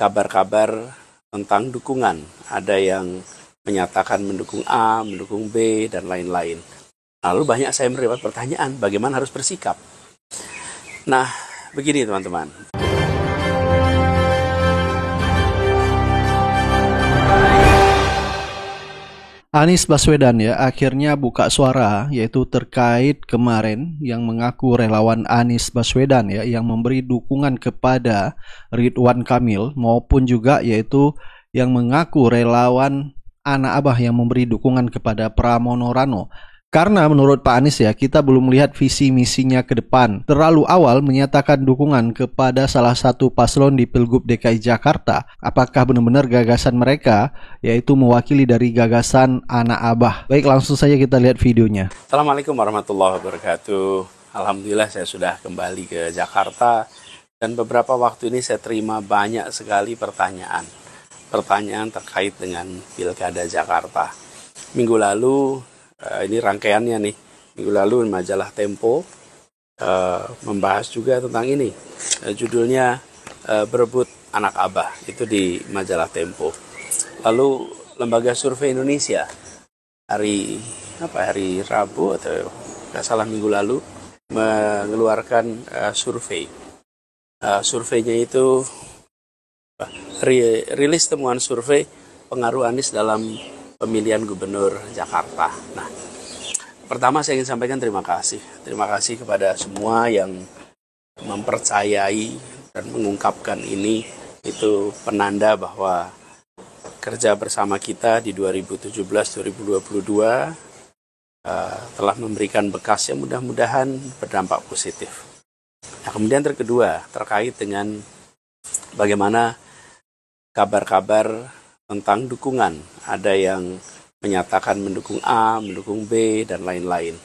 kabar-kabar tentang dukungan. Ada yang menyatakan mendukung A, mendukung B, dan lain-lain. Lalu banyak saya mendapat pertanyaan, bagaimana harus bersikap? Nah, begini teman-teman. Anies Baswedan ya akhirnya buka suara, yaitu terkait kemarin yang mengaku relawan Anies Baswedan ya yang memberi dukungan kepada Ridwan Kamil, maupun juga yaitu yang mengaku relawan anak abah yang memberi dukungan kepada Pramono Rano. Karena menurut Pak Anies ya, kita belum melihat visi misinya ke depan. Terlalu awal menyatakan dukungan kepada salah satu paslon di Pilgub DKI Jakarta. Apakah benar-benar gagasan mereka yaitu mewakili dari gagasan anak abah? Baik, langsung saja kita lihat videonya. Assalamualaikum warahmatullahi wabarakatuh. Alhamdulillah saya sudah kembali ke Jakarta. Dan beberapa waktu ini saya terima banyak sekali pertanyaan terkait dengan Pilkada Jakarta. Minggu lalu, ini rangkaiannya nih, minggu lalu majalah Tempo membahas juga tentang ini. Judulnya Berebut Anak Abah, itu di majalah Tempo. Lalu Lembaga Survei Indonesia hari Rabu atau nggak salah minggu lalu mengeluarkan survei. Surveinya itu rilis temuan survei pengaruh Anies dalam pemilihan gubernur Jakarta. Nah, pertama saya ingin sampaikan terima kasih. Terima kasih kepada semua yang mempercayai dan mengungkapkan ini. Itu penanda bahwa kerja bersama kita di 2017-2022 telah memberikan bekas yang mudah-mudahan berdampak positif. Nah, kemudian kedua, terkait dengan bagaimana kabar-kabar tentang dukungan. Ada yang menyatakan mendukung A, mendukung B, dan lain-lain.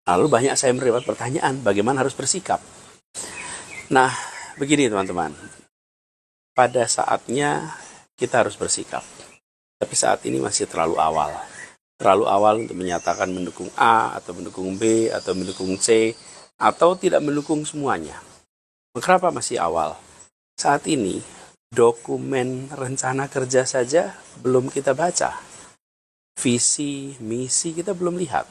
Lalu banyak saya mendapat pertanyaan, bagaimana harus bersikap? Nah, begini teman-teman. Pada saatnya kita harus bersikap. Tapi saat ini masih terlalu awal. Terlalu awal untuk menyatakan mendukung A, atau mendukung B, atau mendukung C, atau tidak mendukung semuanya. Kenapa masih awal? Saat ini, dokumen rencana kerja saja belum kita baca. Visi, misi kita belum lihat.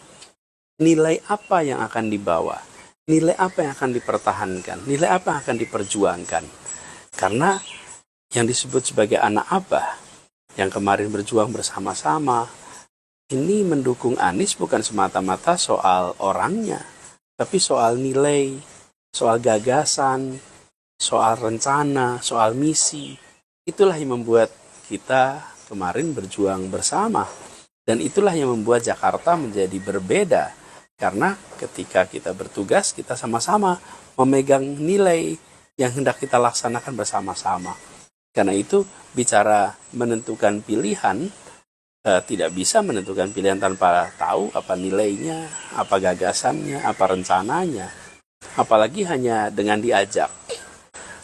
Nilai apa yang akan dibawa? Nilai apa yang akan dipertahankan? Nilai apa yang akan diperjuangkan? Karena yang disebut sebagai anak abah, yang kemarin berjuang bersama-sama, ini mendukung Anies bukan semata-mata soal orangnya, tapi soal nilai, soal gagasan, soal rencana, soal misi. Itulah yang membuat kita kemarin berjuang bersama. Dan itulah yang membuat Jakarta menjadi berbeda. Karena ketika kita bertugas, kita sama-sama memegang nilai yang hendak kita laksanakan bersama-sama. Karena itu, bicara menentukan pilihan, tidak bisa menentukan pilihan tanpa tahu apa nilainya, apa gagasannya, apa rencananya. Apalagi hanya dengan diajak.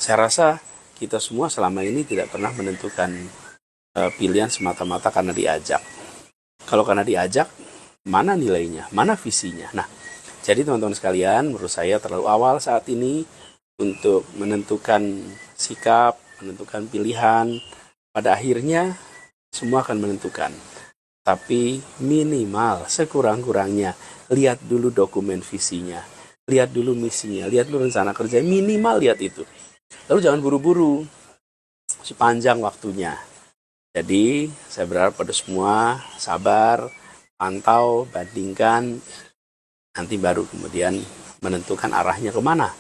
Saya rasa kita semua selama ini tidak pernah menentukan pilihan semata-mata karena diajak. Kalau karena diajak, mana nilainya, mana visinya? Nah, jadi teman-teman sekalian, menurut saya terlalu awal saat ini untuk menentukan sikap, menentukan pilihan. Pada akhirnya, semua akan menentukan. Tapi minimal, sekurang-kurangnya, lihat dulu dokumen visinya. Lihat dulu misinya, lihat dulu rencana kerja, minimal lihat itu. Lalu jangan buru-buru, sepanjang waktunya. Jadi saya berharap pada semua sabar, pantau, bandingkan, nanti baru kemudian menentukan arahnya kemana.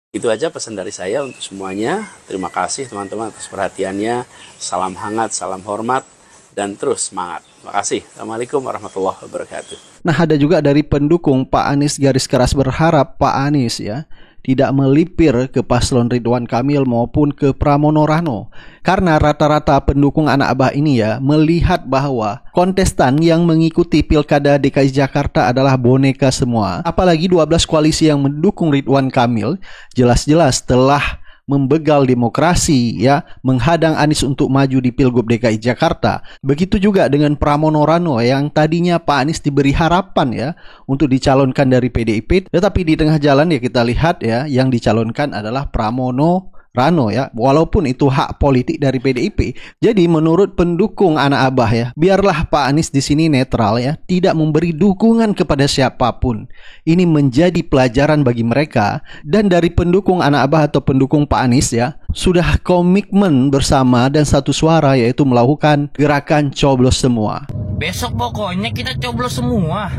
Itu aja pesan dari saya untuk semuanya. Terima kasih teman-teman atas perhatiannya. Salam hangat, salam hormat, dan terus semangat. Terima kasih. Assalamualaikum warahmatullahi wabarakatuh. Nah, ada juga dari pendukung Pak Anies garis keras berharap Pak Anies ya tidak melipir ke paslon Ridwan Kamil maupun ke Pramono Rano. Karena rata-rata pendukung anak abah ini ya melihat bahwa kontestan yang mengikuti Pilkada DKI Jakarta adalah boneka semua. Apalagi 12 koalisi yang mendukung Ridwan Kamil jelas-jelas telah membegal demokrasi ya, menghadang Anies untuk maju di Pilgub DKI Jakarta. Begitu juga dengan Pramono Rano yang tadinya Pak Anies diberi harapan ya untuk dicalonkan dari PDIP, tetapi di tengah jalan ya kita lihat ya yang dicalonkan adalah Pramono Rano ya, walaupun itu hak politik dari PDIP. Jadi menurut pendukung anak Abah ya, biarlah Pak Anies di sini netral ya, tidak memberi dukungan kepada siapapun. Ini menjadi pelajaran bagi mereka, dan dari pendukung anak Abah atau pendukung Pak Anies ya, sudah komitmen bersama dan satu suara, yaitu melakukan gerakan coblos semua. Besok pokoknya kita coblos semua.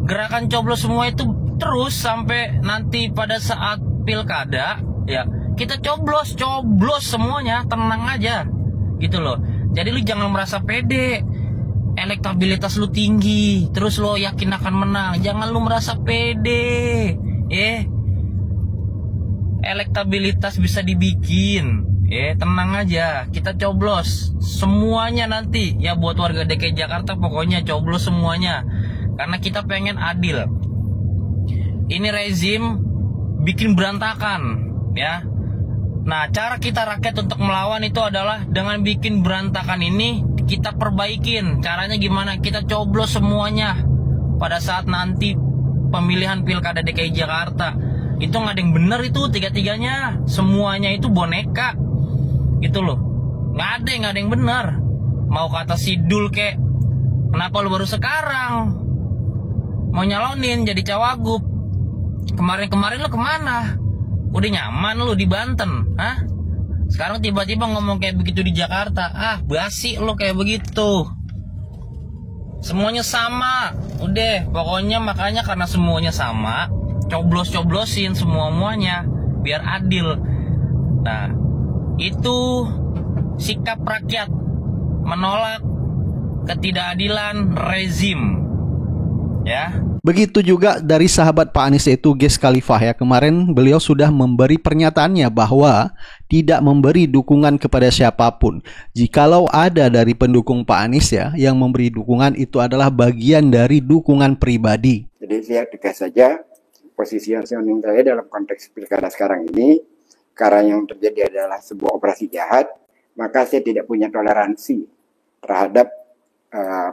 Gerakan coblos semua itu terus sampai nanti pada saat pilkada ya, kita coblos semuanya, tenang aja gitu loh. Jadi lu jangan merasa pede, elektabilitas lu tinggi terus lo yakin akan menang. Jangan lu merasa pede, elektabilitas bisa dibikin, tenang aja. Kita coblos semuanya nanti ya, buat warga DKI Jakarta pokoknya coblos semuanya, karena kita pengen adil. Ini rezim bikin berantakan ya. Nah, cara kita rakyat untuk melawan itu adalah dengan bikin berantakan ini kita perbaikin. Caranya gimana? Kita coblos semuanya pada saat nanti pemilihan pilkada DKI Jakarta. Itu nggak ada yang bener, itu tiga-tiganya semuanya itu boneka gitu loh. Nggak ada yang bener. Mau kata Sidul kek, kenapa lu baru sekarang mau nyalonin jadi cawagup? Kemarin lu kemana? Udah nyaman lu di Banten, hah? Sekarang tiba-tiba ngomong kayak begitu di Jakarta. Basi lu kayak begitu. Semuanya sama. Udah, pokoknya makanya karena semuanya sama, coblos-coblosin semuanya biar adil. Nah, itu sikap rakyat menolak ketidakadilan rezim. Ya. Begitu juga dari sahabat Pak Anies, yaitu Ges Khalifah ya. Kemarin beliau sudah memberi pernyataannya bahwa tidak memberi dukungan kepada siapapun. Jikalau ada dari pendukung Pak Anies ya yang memberi dukungan, itu adalah bagian dari dukungan pribadi. Jadi saya tegas saja posisi positioning saya dalam konteks pilkada sekarang ini, karena yang terjadi adalah sebuah operasi jahat, maka saya tidak punya toleransi terhadap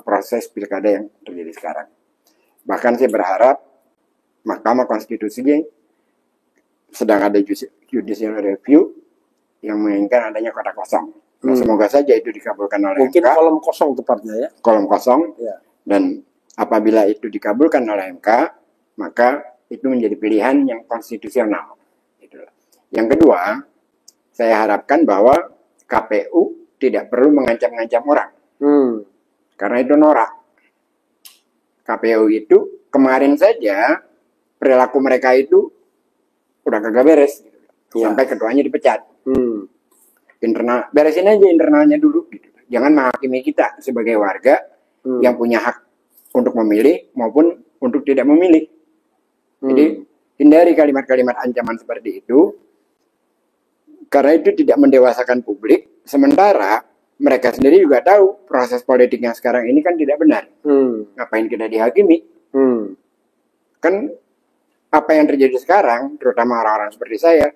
proses pilkada yang terjadi sekarang. Bahkan saya berharap Mahkamah Konstitusi sedang ada judicial review yang menginginkan adanya kotak kosong. Nah, semoga saja itu dikabulkan oleh mungkin MK. kolom kosong tepatnya ya. Kolom kosong. Ya. Dan apabila itu dikabulkan oleh MK, maka itu menjadi pilihan yang konstitusional. Itulah. Yang kedua, saya harapkan bahwa KPU tidak perlu mengancam-ngancam orang. Karena itu norak. KPU itu kemarin saja perilaku mereka itu udah kagak beres gitu. Sampai ketuanya dipecat. Internal, beresin aja internalnya dulu gitu. Jangan menghakimi kita sebagai warga yang punya hak untuk memilih maupun untuk tidak memilih. Jadi hindari kalimat-kalimat ancaman seperti itu, karena itu tidak mendewasakan publik. Sementara mereka sendiri juga tahu proses politik yang sekarang ini kan tidak benar. Ngapain kita dihakimi? Kan apa yang terjadi sekarang, terutama orang-orang seperti saya,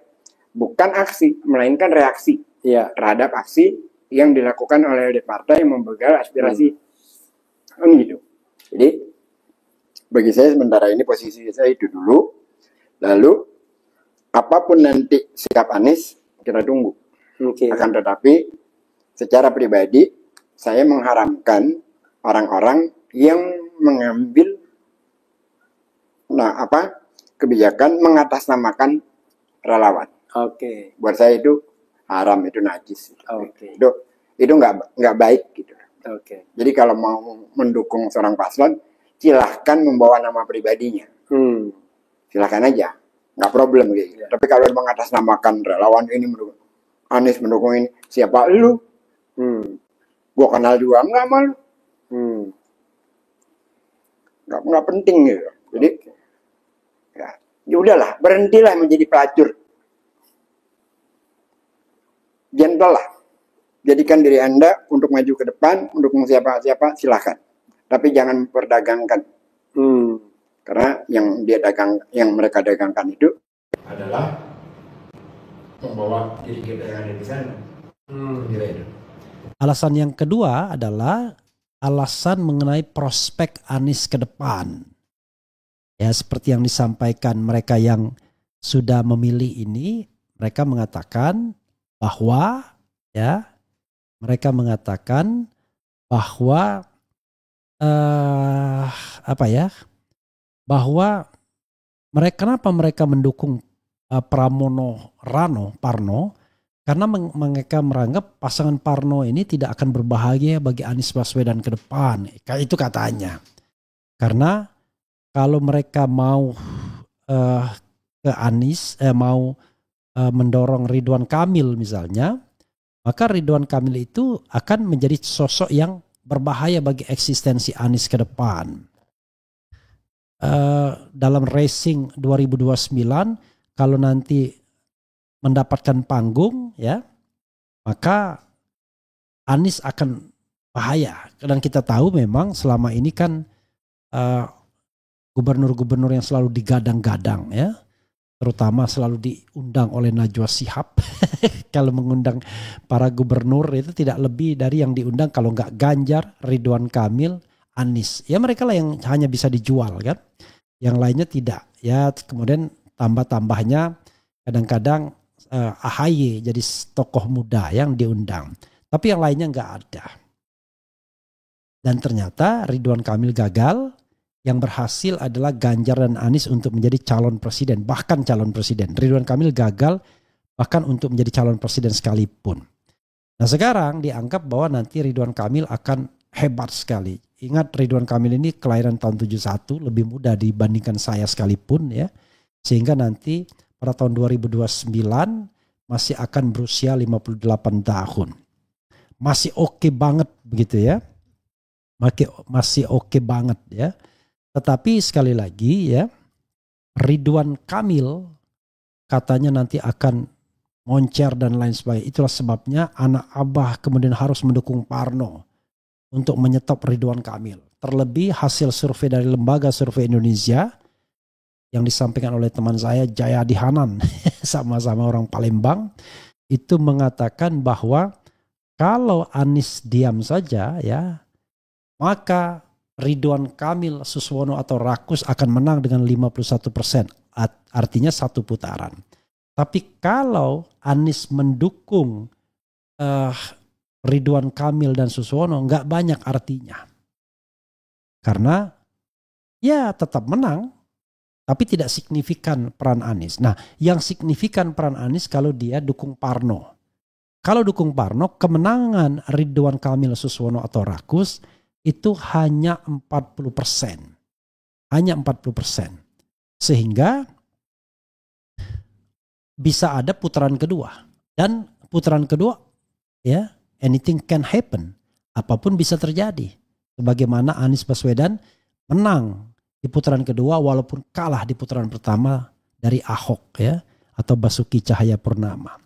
bukan aksi, melainkan reaksi terhadap aksi yang dilakukan oleh partai yang membegal aspirasi. Gitu. Jadi bagi saya sementara ini posisi saya itu dulu. Lalu apapun nanti sikap Anies kita tunggu. Akan tetapi secara pribadi, saya mengharamkan orang-orang yang mengambil kebijakan mengatasnamakan relawan. Buat saya itu haram, itu najis. Itu nggak baik gitu. Jadi kalau mau mendukung seorang paslon, silahkan membawa nama pribadinya. Silahkan aja, nggak problem gitu. Tapi kalau mengatasnamakan relawan ini mendukung Anies, mendukung ini, siapa lu? Gua kenal juga nggak malu. Nggak penting gitu. Jadi ya udahlah, berhentilah menjadi pelacur. Gentle lah. Jadikan diri Anda untuk maju ke depan, mendukung siapa-siapa silahkan. Tapi jangan memperdagangkan. Karena yang mereka dagangkan itu adalah membawa diri kita yang ada di sana. Alasan yang kedua adalah alasan mengenai prospek Anies ke depan. Ya, seperti yang disampaikan mereka yang sudah memilih ini, mereka mengatakan bahwa bahwa kenapa mereka mendukung Pramono Parno, karena mereka menganggap pasangan Parno ini tidak akan berbahaya bagi Anies Baswedan ke depan. Kayak itu katanya. Karena kalau mereka mau ke Anies, mau mendorong Ridwan Kamil misalnya, maka Ridwan Kamil itu akan menjadi sosok yang berbahaya bagi eksistensi Anies ke depan. Dalam racing 2029, kalau nanti mendapatkan panggung, maka Anies akan bahaya. Dan kita tahu memang selama ini kan gubernur-gubernur yang selalu digadang-gadang, terutama selalu diundang oleh Najwa Shihab. Kalau mengundang para gubernur itu tidak lebih dari yang diundang, kalau nggak Ganjar, Ridwan Kamil, Anies. Ya mereka lah yang hanya bisa dijual kan. Yang lainnya tidak. Ya kemudian tambah-tambahnya kadang-kadang AHY jadi tokoh muda yang diundang. Tapi yang lainnya nggak ada. Dan ternyata Ridwan Kamil gagal. Yang berhasil adalah Ganjar dan Anies untuk menjadi calon presiden. Bahkan calon presiden. Ridwan Kamil gagal bahkan untuk menjadi calon presiden sekalipun. Nah sekarang dianggap bahwa nanti Ridwan Kamil akan hebat sekali. Ingat Ridwan Kamil ini kelahiran tahun 71, lebih muda dibandingkan saya sekalipun ya. Sehingga nanti pada tahun 2029 masih akan berusia 58 tahun. Masih oke banget begitu ya. Masih oke banget ya. Tetapi sekali lagi ya, Ridwan Kamil katanya nanti akan moncer dan lain sebagainya. Itulah sebabnya anak Abah kemudian harus mendukung Parno untuk menyetop Ridwan Kamil. Terlebih hasil survei dari Lembaga Survei Indonesia yang disampaikan oleh teman saya Jayadi Hanan, sama-sama orang Palembang, itu mengatakan bahwa kalau Anies diam saja ya, maka Ridwan Kamil, Suswono atau Rakus akan menang dengan 51%. Artinya satu putaran. Tapi kalau Anies mendukung Ridwan Kamil dan Suswono, nggak banyak artinya. Karena ya tetap menang, tapi tidak signifikan peran Anies. Nah yang signifikan peran Anies kalau dia dukung Parno. Kalau dukung Parno, kemenangan Ridwan Kamil, Suswono atau Rakus itu hanya 40%. Hanya 40%. Sehingga bisa ada putaran kedua. Dan putaran kedua ya, anything can happen. Apapun bisa terjadi. Sebagaimana Anies Baswedan menang di putaran kedua walaupun kalah di putaran pertama dari Ahok ya, atau Basuki Cahayapurnama.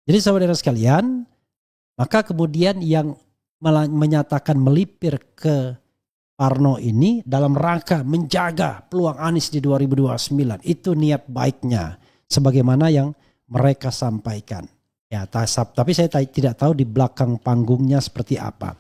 Jadi saudara sekalian, maka kemudian yang menyatakan melipir ke Parno ini dalam rangka menjaga peluang Anies di 2029. Itu niat baiknya sebagaimana yang mereka sampaikan. Ya, tapi saya tidak tahu di belakang panggungnya seperti apa.